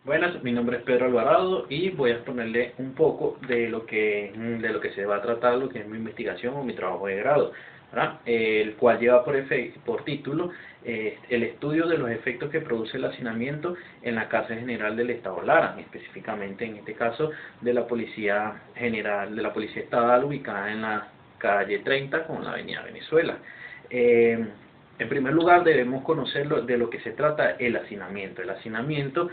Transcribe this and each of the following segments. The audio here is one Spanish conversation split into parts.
Buenas, mi nombre es Pedro Alvarado y voy a exponerle un poco de lo que se va a tratar, lo que es mi investigación o mi trabajo de grado, ¿verdad? El cual lleva por título el estudio de los efectos que produce el hacinamiento en la cárcel general del Estado Lara, específicamente en este caso de la Policía General, de la Policía Estatal ubicada en la calle 30 con la avenida Venezuela. En primer lugar, debemos conocer de lo que se trata el hacinamiento. El hacinamiento,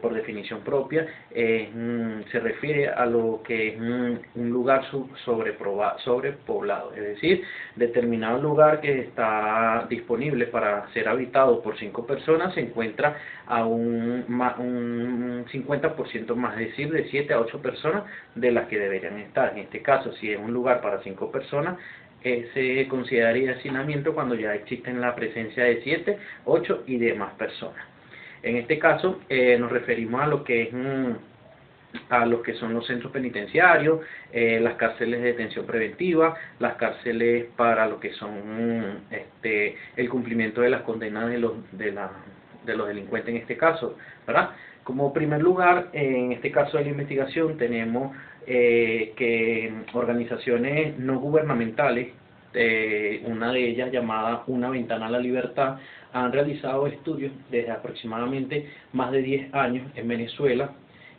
por definición propia, se refiere a lo que es un lugar sobrepoblado, es decir, determinado lugar que está disponible para ser habitado por 5 personas se encuentra a un 50% más, es decir, de 7 a 8 personas de las que deberían estar. En este caso, si es un lugar para 5 personas, se consideraría hacinamiento cuando ya existen la presencia de 7, 8 y demás personas. En este caso nos referimos a lo que es a los que son los centros penitenciarios, las cárceles de detención preventiva, las cárceles para lo que son el cumplimiento de las condenas de los delincuentes en este caso, ¿verdad? Como primer lugar, en este caso de la investigación tenemos que organizaciones no gubernamentales, una de ellas llamada Una Ventana a la Libertad, han realizado estudios desde aproximadamente más de 10 años en Venezuela,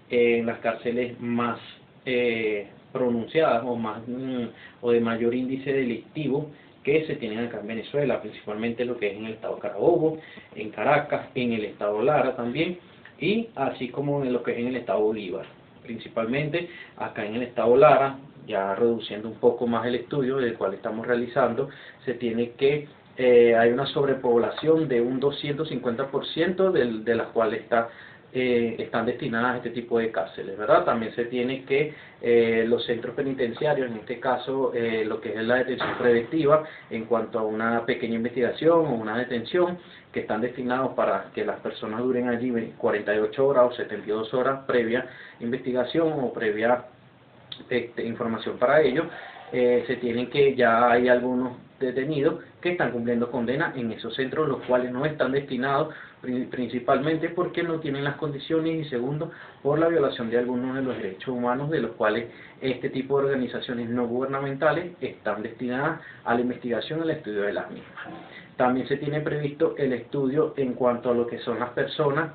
en las cárceles más pronunciadas o de mayor índice delictivo que se tienen acá en Venezuela, principalmente lo que es en el estado Carabobo, en Caracas, en el estado Lara también, y así como en lo que es en el estado Bolívar. Principalmente acá en el estado Lara, ya reduciendo un poco más el estudio del cual estamos realizando, se tiene que hay una sobrepoblación de un 250% de las cuales están destinadas a este tipo de cárceles, ¿verdad? También se tiene que los centros penitenciarios, en este caso lo que es la detención preventiva, en cuanto a una pequeña investigación o una detención, que están destinados para que las personas duren allí 48 horas o 72 horas previa investigación o previa información para ello. Se tienen que ya hay algunos detenidos que están cumpliendo condena en esos centros, los cuales no están destinados principalmente porque no tienen las condiciones y segundo por la violación de algunos de los derechos humanos, de los cuales este tipo de organizaciones no gubernamentales están destinadas a la investigación y al estudio de las mismas. También se tiene previsto el estudio en cuanto a lo que son las personas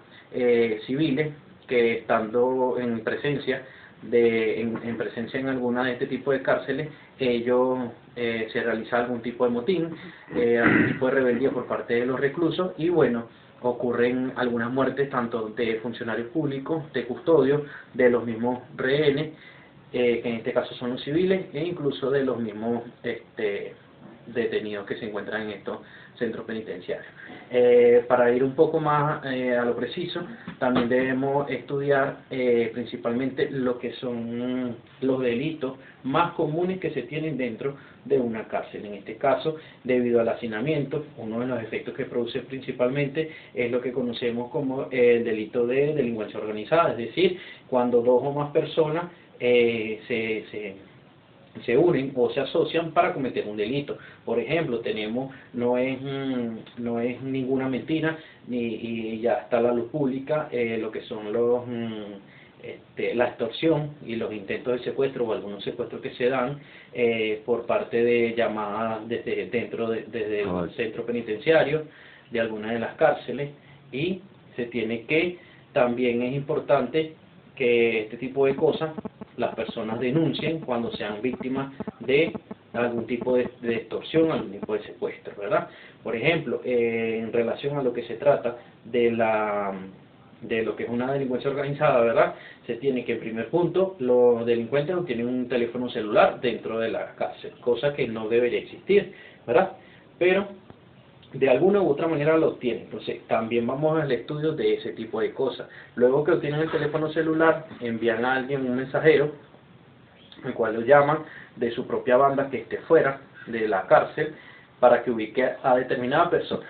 civiles que estando en presencia en alguna de este tipo de cárceles, ellos se realiza algún tipo de motín, algún tipo de rebeldía por parte de los reclusos y bueno, ocurren algunas muertes tanto de funcionarios públicos, de custodios, de los mismos rehenes, que en este caso son los civiles, e incluso de los mismos detenidos que se encuentran en estos centros penitenciarios. Para ir un poco más a lo preciso, también debemos estudiar principalmente lo que son los delitos más comunes que se tienen dentro de una cárcel. En este caso, debido al hacinamiento, uno de los efectos que produce principalmente es lo que conocemos como el delito de delincuencia organizada, es decir, cuando 2 o más personas se unen o se asocian para cometer un delito. Por ejemplo, no es ninguna mentira, y ya está a la luz pública lo que son la extorsión y los intentos de secuestro o algunos secuestros que se dan por parte de llamadas desde el centro penitenciario, de alguna de las cárceles, y también es importante que este tipo de cosas las personas denuncien cuando sean víctimas de algún tipo de extorsión, algún tipo de secuestro, ¿verdad? Por ejemplo, en relación a lo que se trata de lo que es una delincuencia organizada, ¿verdad? Se tiene que, en primer punto, los delincuentes no tienen un teléfono celular dentro de la cárcel, cosa que no debería existir, ¿verdad? Pero de alguna u otra manera lo obtienen. Entonces también vamos al estudio de ese tipo de cosas. Luego que obtienen el teléfono celular, envían a alguien, un mensajero, el cual lo llaman de su propia banda que esté fuera de la cárcel, para que ubique a determinada persona.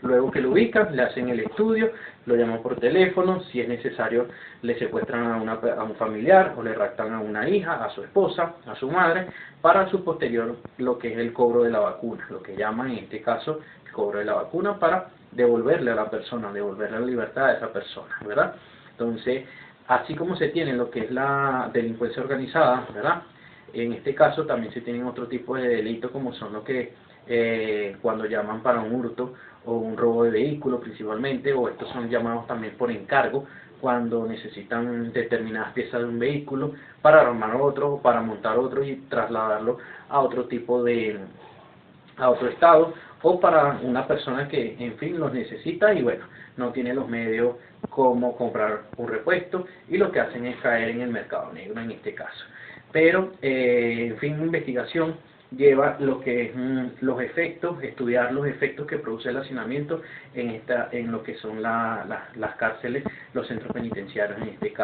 Luego que lo ubican, le hacen el estudio, lo llaman por teléfono, si es necesario le secuestran a un familiar o le raptan a una hija, a su esposa, a su madre, para su posterior lo que es el cobro de la vacuna, lo que llaman en este caso el cobro de la vacuna, para devolverle a la persona, devolverle la libertad a esa persona, ¿verdad? Entonces, así como se tiene lo que es la delincuencia organizada, ¿verdad? En este caso también se tienen otro tipo de delitos como son los que cuando llaman para un hurto o un robo de vehículo principalmente, o estos son llamados también por encargo, cuando necesitan determinadas piezas de un vehículo para armar otro, para montar otro y trasladarlo a otro tipo de, a otro estado, o para una persona que en fin los necesita y bueno, no tiene los medios como comprar un repuesto y lo que hacen es caer en el mercado negro en este caso. Pero en fin, una investigación lleva lo que es los efectos, estudiar los efectos que produce el hacinamiento en lo que son las cárceles, los centros penitenciarios en este caso.